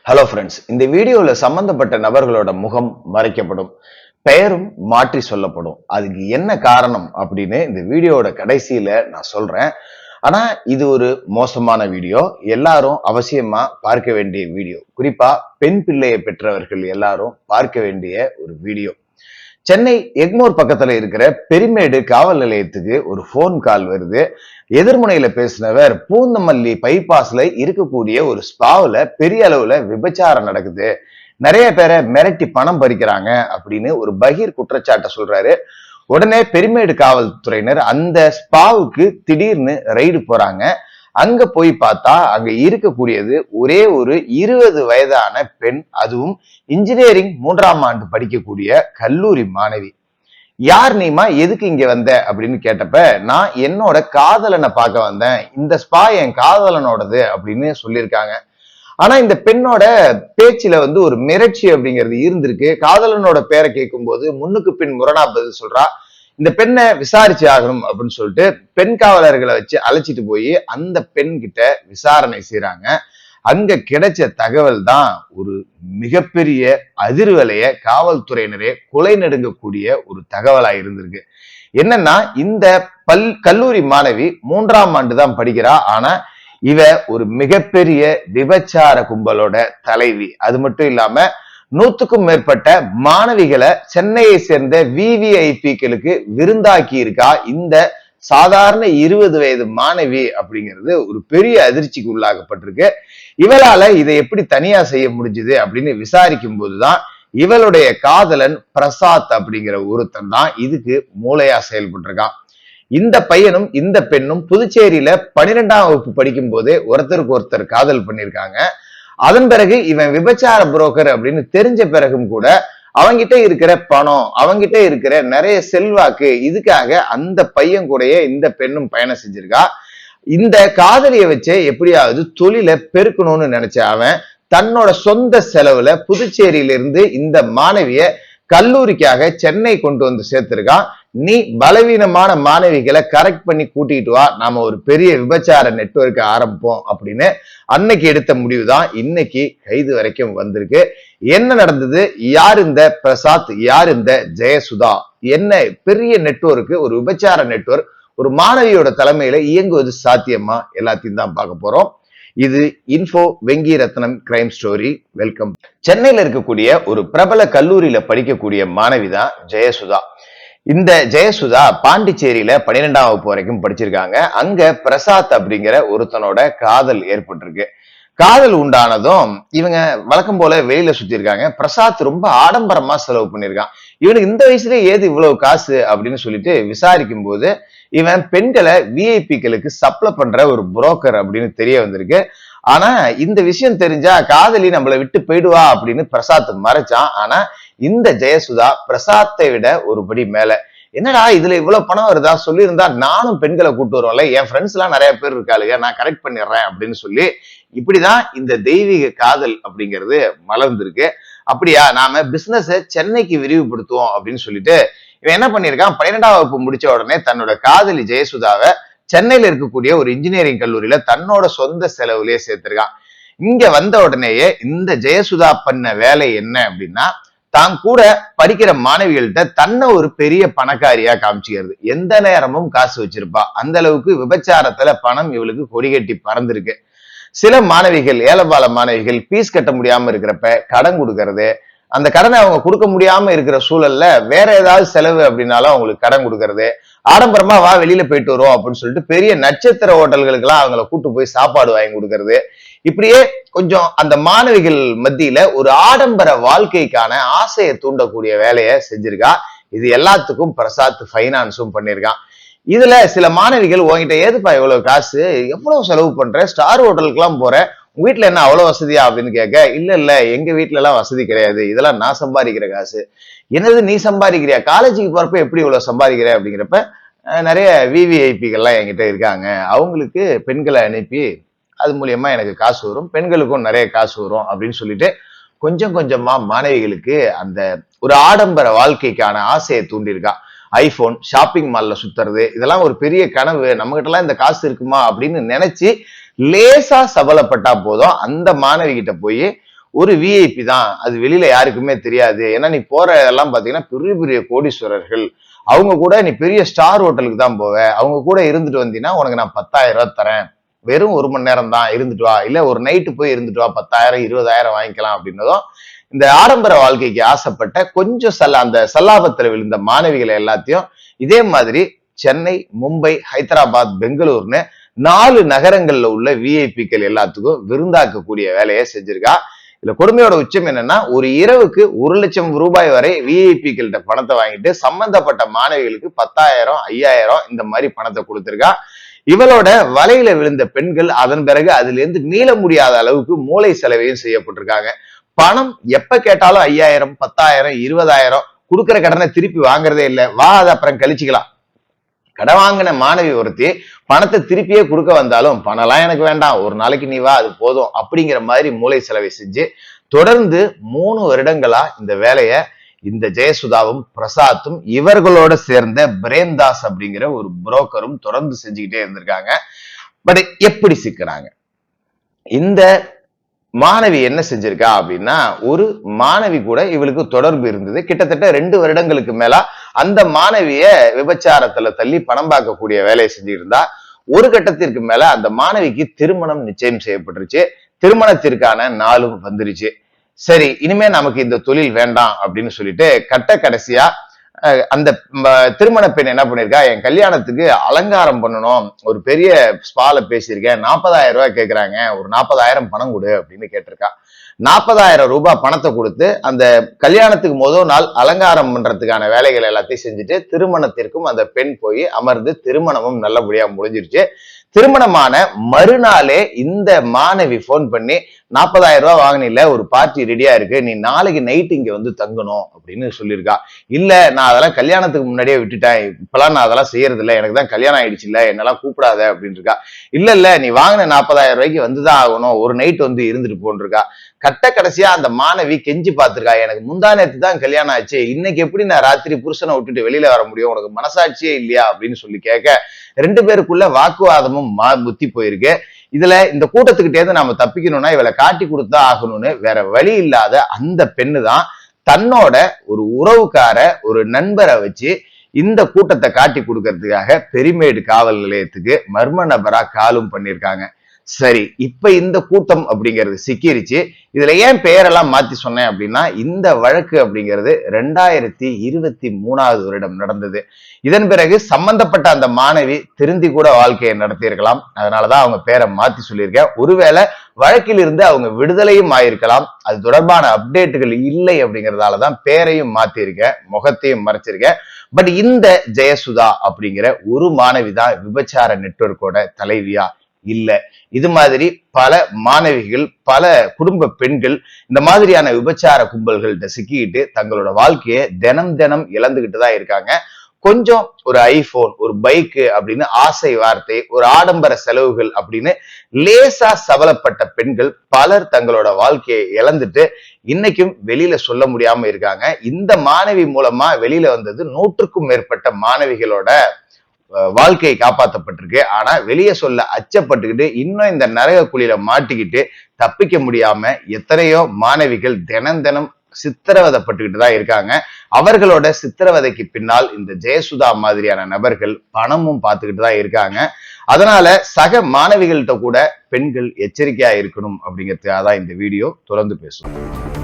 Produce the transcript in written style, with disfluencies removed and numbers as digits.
Hello friends, இந்த வீடியோல சம்பந்தப்பட்ட நபர்களோட முகம் மறைக்கப்படும், பெயரும் மாற்றி சொல்லப்படும். அதுக்கு என்ன காரணம் அப்படின்னு இந்த வீடியோட கடைசியில நான் சொல்றேன். ஆனா இது ஒரு மோசமான வீடியோ. எல்லாரும் அவசியமா பார்க்க வேண்டிய வீடியோ. குறிப்பா பெண் பிள்ளையை பெற்றவர்கள் எல்லாரும் பார்க்க வேண்டிய ஒரு வீடியோ. சென்னை எக்மோர் பக்கத்துல இருக்கிற பெரிமேடு காவல் நிலையத்துக்கு ஒரு போன் கால் வருது. எதிர்முனையில பேசினவர் பூந்தமல்லி பைபாஸ்ல இருக்கக்கூடிய ஒரு ஸ்பாவுல பெரிய அளவுல விபச்சாரம் நடக்குது, நிறைய பேரை மிரட்டி பணம் பறிக்கிறாங்க அப்படின்னு ஒரு பகீர் குற்றச்சாட்டை சொல்றாரு. உடனே பெரிமேடு காவல்துறையினர் அந்த ஸ்பாவுக்கு திடீர்னு ரைடு போறாங்க. அங்க போய் பார்த்தா அங்க இருக்கக்கூடியது ஒரே ஒரு 20 வயதான பெண், அதுவும் இன்ஜினியரிங் 3ஆம் ஆண்டு படிக்கக்கூடிய கல்லூரி மாணவி. யார் நீமா, எதுக்கு இங்க வந்த அப்படின்னு கேட்டப்ப, நான் என்னோட காதலனை பார்க்க வந்தேன், இந்த ஸ்பா என் காதலனோடது அப்படின்னு சொல்லியிருக்காங்க. ஆனா இந்த பெண்ணோட பேச்சுல ஒரு மிரட்சி அப்படிங்கிறது இருந்திருக்கு. காதலனோட பேரை கேட்கும் போது முன்னுக்கு பின் முரணா பதில் சொல்றா. இந்த பெண்ணை விசாரிச்சு ஆகணும் அப்படின்னு சொல்லிட்டு பெண் காவலர்களை வச்சு அழைச்சிட்டு போய் அந்த பெண் கிட்ட விசாரணை செய்யறாங்க. அங்க கிடைச்ச தகவல் தான் ஒரு மிகப்பெரிய அதிர்வலைய காவல்துறையினரே கொலை நடுங்கக்கூடிய ஒரு தகவலா இருந்திருக்கு. என்னன்னா, இந்த கல்லூரி மாணவி 3ஆம் ஆண்டு தான் படிக்கிறா. ஆனா இவ ஒரு மிகப்பெரிய விபச்சார கும்பலோட தலைவி. அது மட்டும் இல்லாம 100க்கும் மேற்பட்ட மாணவிகளை சென்னையை சேர்ந்த விவிஐபிக்களுக்கு விருந்தாக்கி இருக்கா. இந்த சாதாரண 20 வயது மாணவி அப்படிங்கிறது ஒரு பெரிய அதிர்ச்சிக்கு உள்ளாகப்பட்டிருக்கு. இவளால இதை எப்படி தனியா செய்ய முடிஞ்சது அப்படின்னு விசாரிக்கும் போதுதான் இவளுடைய காதலன் பிரசாத் அப்படிங்கிற ஒருத்தன் தான் இதுக்கு மூளையா செயல்பட்டிருக்கான். இந்த பையனும் இந்த பெண்ணும் புதுச்சேரியில 12ஆம் வகுப்பு படிக்கும் போதே ஒருத்தருக்கு ஒருத்தர் காதல் பண்ணிருக்காங்க. அதன் பிறகு இவன் விபச்சார புரோக்கர் அப்படின்னு தெரிஞ்ச பிறகும் கூட அவங்கிட்ட இருக்கிற பணம், அவங்கிட்ட இருக்கிற நிறைய செல்வாக்கு, இதுக்காக அந்த பையன் கூடயே இந்த பெண்ணும் பயணம் செஞ்சிருக்கா. இந்த காதலியை வச்சே எப்படியாவது தொழிலை பெருக்கணும்னு நினைச்ச அவன் தன்னோட சொந்த செலவுல புதுச்சேரியிலிருந்து இந்த மாணவிய கல்லூரிக்காக சென்னை கொண்டு வந்து சேர்த்திருக்கான். நீ பலவீனமான மாணவிகளை கரெக்ட் பண்ணி கூட்டிட்டு வா, நாம ஒரு பெரிய விபச்சார நெட்வொர்க் ஆரம்பிப்போம் அப்படின்னு அன்னைக்கு எடுத்த முடிவுதான் இன்னைக்கு கைது வரைக்கும் வந்திருக்கு. என்ன நடந்தது, யார் இந்த பிரசாத், யார் இந்த ஜெயசுதா, என்ன பெரிய நெட்வொர்க், ஒரு விபச்சார நெட்வொர்க் ஒரு மாணவியோட தலைமையில இயங்குவது சாத்தியமா, எல்லாத்தையும் தான் பார்க்க போறோம். இது இன்ஃபோ வெங்கி ரத்னம் கிரைம் ஸ்டோரி. வெல்கம். சென்னையில இருக்கக்கூடிய ஒரு பிரபல கல்லூரியில படிக்கக்கூடிய மாணவி தான் ஜெயசுதா. இந்த ஜெயசுதா பாண்டிச்சேரியில 12ஆம் வகுப்பு வரைக்கும் படிச்சிருக்காங்க. அங்க பிரசாத் அப்படிங்கிற ஒருத்தனோட காதல் ஏற்பட்டிருக்கு. காதல் உண்டானதும் இவங்க வழக்கம் போல வெளியில சுத்தி இருக்காங்க. பிரசாத் ரொம்ப ஆடம்பரமா செலவு பண்ணிருக்கான். இவனுக்கு இந்த வயசுலயே ஏது இவ்வளவு காசு அப்படின்னு சொல்லிட்டு விசாரிக்கும் போது இவன் பெண்களை விஐபிக்களுக்கு சப்ளை பண்ற ஒரு புரோக்கர் அப்படின்னு தெரிய வந்திருக்கு. ஆனா இந்த விஷயம் தெரிஞ்சா காதலி நம்மளை விட்டு போயிடுவா அப்படின்னு பிரசாத் மறைச்சான். ஆனா இந்த ஜெயசுதா பிரசாத்தை விட ஒருபடி மேல, என்னடா இதுல இவ்வளவு பணம் வருதா, சொல்லியிருந்தா நானும் பெண்களை கூட்டு வருவேன்ல, என் ஃப்ரெண்ட்ஸ் எல்லாம் நிறைய பேர் இருக்காளுங்க, நான் கரெக்ட் பண்ணிடுறேன் அப்படின்னு சொல்லி இப்படிதான் இந்த தெய்வீக காதல் அப்படிங்கிறது மலர்ந்திருக்கு. அப்படியா, நாம பிசினஸ் சென்னைக்கு விரிவுபடுத்துவோம் அப்படின்னு சொல்லிட்டு இவன் என்ன பண்ணிருக்கான், 12ஆம் வகுப்பு முடிச்ச உடனே தன்னோட காதலி ஜெயசுதாவை சென்னையில இருக்கக்கூடிய ஒரு இன்ஜினியரிங் கல்லூரியில தன்னோட சொந்த செலவுலயே சேர்த்திருக்கான். இங்க வந்த உடனேயே இந்த ஜெயசுதா பண்ண வேலை என்ன அப்படின்னா, தான் கூட படிக்கிற மாணவிகள்கிட்ட தன்னை ஒரு பெரிய பணக்காரியா காமிச்சுக்கிறது. எந்த நேரமும் காசு வச்சிருப்பா. அந்த அளவுக்கு விபச்சாரத்துல பணம் இவளுக்கு கொடிகட்டி பறந்திருக்கு. சில மாணவிகள், ஏலபால மாணவிகள் பீஸ் கட்ட முடியாம இருக்கிறப்ப கடன் கொடுக்கறது, அந்த கடனை அவங்க கொடுக்க முடியாம இருக்கிற சூழல்ல வேற ஏதாவது செலவு அப்படின்னாலும் அவங்களுக்கு கடன் கொடுக்கறது, ஆடம்பரமா வா வெளியில போயிட்டு வரும் அப்படின்னு சொல்லிட்டு பெரிய நட்சத்திர ஹோட்டல்களுக்கு எல்லாம் அவங்களை கூட்டு போய் சாப்பாடு வாங்கி கொடுக்கறது, இப்படியே கொஞ்சம் அந்த மாணவிகள் மத்தியில ஒரு ஆடம்பர வாழ்க்கைக்கான ஆசையை தூண்டக்கூடிய வேலையை செஞ்சிருக்கா. இது எல்லாத்துக்கும் பிரசாத் பைனான்ஸும் பண்ணிருக்கான். இதுல சில மாணவிகள், உங்ககிட்ட ஏதுப்பா இவ்வளவு காசு, எவ்வளவு செலவு பண்ற, ஸ்டார் ஹோட்டலுக்கு எல்லாம் போற, உங்க வீட்டுல என்ன அவ்வளவு வசதியா அப்படின்னு கேட்க, இல்ல எங்க வீட்டுல எல்லாம் வசதி கிடையாது, இதெல்லாம் நான் சம்பாதிக்கிற காசு. என்னது நீ சம்பாதிக்கிறியா, காலேஜுக்கு போறப்ப எப்படி இவ்வளவு சம்பாதிக்கிற அப்படிங்கிறப்ப, நிறைய விவிஐபிகள்லாம் என்கிட்ட இருக்காங்க, அவங்களுக்கு பெண்களை அனுப்பி அது மூலியமா எனக்கு காசு வரும், பெண்களுக்கும் நிறைய காசு வரும் அப்படின்னு சொல்லிட்டு கொஞ்சம் கொஞ்சமா மாணவிகளுக்கு அந்த ஒரு ஆடம்பர வாழ்க்கைக்கான ஆசையை தூண்டியிருக்கா. ஐபோன், ஷாப்பிங் மால்ல சுத்துறது, இதெல்லாம் ஒரு பெரிய கனவு, நம்ம கிட்ட எல்லாம் இந்த காசு இருக்குமா அப்படின்னு நினைச்சு லேசா சபலப்பட்டா போதும் அந்த மாணவி கிட்ட போய் ஒரு விஐபி தான், அது வெளியில யாருக்குமே தெரியாது. ஏன்னா நீ போற எல்லாம் பாத்தீங்கன்னா பெரிய பெரிய கோடீஸ்வரர்கள், அவங்க கூட நீ பெரிய ஸ்டார் ஹோட்டலுக்கு தான் போவ, அவங்க கூட இருந்துட்டு வந்தீங்கன்னா உனக்கு நான் 10,000 ரூபாய் தரேன், வெறும் 1 மணி நேரம் தான் இருந்துட்டு வா, இல்ல ஒரு நைட்டு போய் இருந்துட்டு வா, 10,000 20,000 வாங்கிக்கலாம் அப்படின்னதும் இந்த ஆடம்பர வாழ்க்கைக்கு ஆசைப்பட்ட கொஞ்சம் அந்த சல்லாபத்துல விழுந்த மாணவிகளை எல்லாத்தையும் இதே மாதிரி சென்னை, மும்பை, ஹைதராபாத், பெங்களூர்னு 4 நகரங்கள்ல உள்ள விஐபிக்கள் எல்லாத்துக்கும் விருந்தாக்கக்கூடிய வேலையை செஞ்சிருக்கா. இதுல கொடுமையோட உச்சம் என்னன்னா, ஒரு இரவுக்கு 1 லட்சம் ரூபாய் வரை விஐபிக்கள்கிட்ட பணத்தை வாங்கிட்டு சம்பந்தப்பட்ட மாணவிகளுக்கு 10,000 5,000 இந்த மாதிரி பணத்தை கொடுத்திருக்கா. இவளோட வலையில விழுந்த பெண்கள் அதன் பிறகு அதுல இருந்து மீள முடியாத அளவுக்கு மூளை செலவையும் செய்யப்பட்டிருக்காங்க. பணம் எப்ப கேட்டாலும் 5,000 10,000 20,000 கொடுக்கிற கடனை திருப்பி வாங்குறதே இல்லை, வா அதை அப்புறம் கழிச்சுக்கலாம். கடன் வாங்கின மாணவி ஒருத்தி பணத்தை திருப்பியே கொடுக்க வந்தாலும் பணம்லாம் எனக்கு வேண்டாம், ஒரு நாளைக்கு நீ வா அது போதும் அப்படிங்கிற மாதிரி மூளை செலவை செஞ்சு தொடர்ந்து 3 வருடங்களா இந்த வேலையை இந்த ஜெயசுதாவும் பிரசாத்தும் இவர்களோட சேர்ந்த பிரேம்தாஸ் அப்படிங்கிற ஒரு புரோக்கரும் தொடர்ந்து செஞ்சுக்கிட்டே இருந்திருக்காங்க. பட் எப்படி சிக்கிறாங்க? இந்த மாணவி என்ன செஞ்சிருக்கா அப்படின்னா, ஒரு மாணவி கூட இவளுக்கு தொடர்பு இருந்தது. கிட்டத்தட்ட 2 வருடங்களுக்கு மேல அந்த மாணவிய விபச்சாரத்துல தள்ளி பணம் பார்க்கக்கூடிய வேலையை செஞ்சிருந்தா. ஒரு கட்டத்திற்கு மேல அந்த மாணவிக்கு திருமணம் நிச்சயம் செய்யப்பட்டுருச்சு. திருமணத்திற்கான நாளும் வந்துருச்சு. சரி, இனிமே நமக்கு இந்த தொழில் வேண்டாம் அப்படின்னு சொல்லிட்டு கடைசியா அந்த திருமண பெண் என்ன பண்ணிருக்கா, என் கல்யாணத்துக்கு அலங்காரம் பண்ணணும், ஒரு பெரிய ஸ்பால பேசியிருக்கேன், 40,000 ரூபாய் கேட்கிறாங்க, ஒரு 40,000 பணம் கொடு அப்படின்னு கேட்டிருக்கா. 40,000 ரூபாய் பணத்தை கொடுத்து அந்த கல்யாணத்துக்கு முதல் நாள் அலங்காரம் பண்றதுக்கான வேலைகள் எல்லாத்தையும் செஞ்சுட்டு திருமணத்திற்கும் அந்த பெண் போய் அமர்ந்து திருமணமும் நல்லபடியா முடிஞ்சிருச்சு. திருமணமான மறுநாளே இந்த மாணவி போன் பண்ணி, 40,000 ரூபாய் வாங்கினில, ஒரு பார்ட்டி ரெடியா இருக்கு, நீ நாளைக்கு நைட் இங்க வந்து தங்கணும் அப்படின்னு சொல்லியிருக்கா. இல்ல, நான் அதெல்லாம் கல்யாணத்துக்கு முன்னாடியே விட்டுட்டேன், இப்பெல்லாம் நான் அதெல்லாம் செய்யறது இல்லை, எனக்கு தான் கல்யாணம் ஆயிடுச்சு இல்ல, என்னெல்லாம் கூப்பிடாத அப்படின்னு இருக்கா. இல்ல நீ வாங்கின 40,000 ரூபாய்க்கு வந்துதான் ஆகணும், ஒரு நைட் வந்து இருந்துட்டு போன்றிருக்கா. கடைசியா அந்த மாணவி கெஞ்சி பார்த்திருக்கா, எனக்கு முந்தா நேத்து தான் கல்யாணம் ஆச்சு, இன்னைக்கு எப்படி நான் ராத்திரி புருஷனை விட்டுட்டு வெளியில வர முடியும், உனக்கு மனசாட்சியே இல்லையா அப்படின்னு சொல்லி கேட்க 2 பேருக்குள்ள வாக்குவாதமும் புத்தி போயிருக்கு. இதுல இந்த கூட்டத்துக்கிட்டே நாம தப்பிக்கணும்னா இவளை காட்டி கொடுத்தா ஆகணும்னு வேற வழி இல்லாத அந்த பெண்ணு தான் தன்னோட ஒரு உறவுக்கார ஒரு நண்பரை வச்சு இந்த கூட்டத்தை காட்டி கொடுக்கறதுக்காக பெரிமேடு காவல் நிலையத்துக்கு மர்ம நபரா காலும் பண்ணிருக்காங்க. சரி, இப்ப இந்த கூட்டம் அப்படிங்கிறது சிக்கிருச்சு. இதுல ஏன் பெயரெல்லாம் மாத்தி சொன்னேன் அப்படின்னா, இந்த வழக்கு அப்படிங்கிறது 2023 வருடம் நடந்தது. இதன் பிறகு சம்பந்தப்பட்ட அந்த மாணவி திருந்தி கூட வாழ்க்கையை நடத்தியிருக்கலாம். அதனாலதான் அவங்க பேரை மாத்தி சொல்லியிருக்கேன். ஒருவேளை வழக்கில் இருந்து அவங்க விடுதலையும் ஆயிருக்கலாம். அது தொடர்பான அப்டேட்டுகள் இல்லை அப்படிங்கறதாலதான் பேரையும் மாத்திருக்கேன், முகத்தையும் மறைச்சிருக்கேன். பட் இந்த ஜெயசுதா அப்படிங்கிற ஒரு மாணவிதான் விபச்சார நெட்வொர்க்கோட தலைவியா இல்ல. இது மாதிரி பல மாணவிகள், பல குடும்ப பெண்கள் இந்த மாதிரியான விபச்சார கும்பல்கள்ட்ட சிக்கிட்டு தங்களோட வாழ்க்கையை தினம் இழந்துகிட்டு தான் இருக்காங்க. கொஞ்சம் ஒரு ஐபோன், ஒரு பைக்கு அப்படின்னு ஆசை வார்த்தை, ஒரு ஆடம்பர செலவுகள் அப்படின்னு லேசா சபலப்பட்ட பெண்கள் பலர் தங்களோட வாழ்க்கையை இழந்துட்டு இன்னைக்கும் வெளியில சொல்ல முடியாம இருக்காங்க. இந்த மாணவி மூலமா வெளியில வந்தது 100க்கும் மேற்பட்ட மாணவிகளோட வாழ்க்கையை காப்பாற்றப்பட்டிருக்கு. ஆனா வெளியே சொல்ல அச்சப்பட்டுக்கிட்டு இன்னும் இந்த நரக குழியில மாட்டிக்கிட்டு தப்பிக்க முடியாம எத்தனையோ மாணவிகள் தினம் சித்திரவதைப்பட்டுக்கிட்டு தான் இருக்காங்க. அவர்களோட சித்திரவதைக்கு பின்னால் இந்த ஜெயசுதா மாதிரியான நபர்கள் பணமும் பார்த்துக்கிட்டு தான் இருக்காங்க. அதனால சக மாணவிகள்கிட்ட கூட பெண்கள் எச்சரிக்கையா இருக்கணும் அப்படிங்கிறதுக்காக தான் இந்த வீடியோ தொடர்ந்து பேசுவோம்.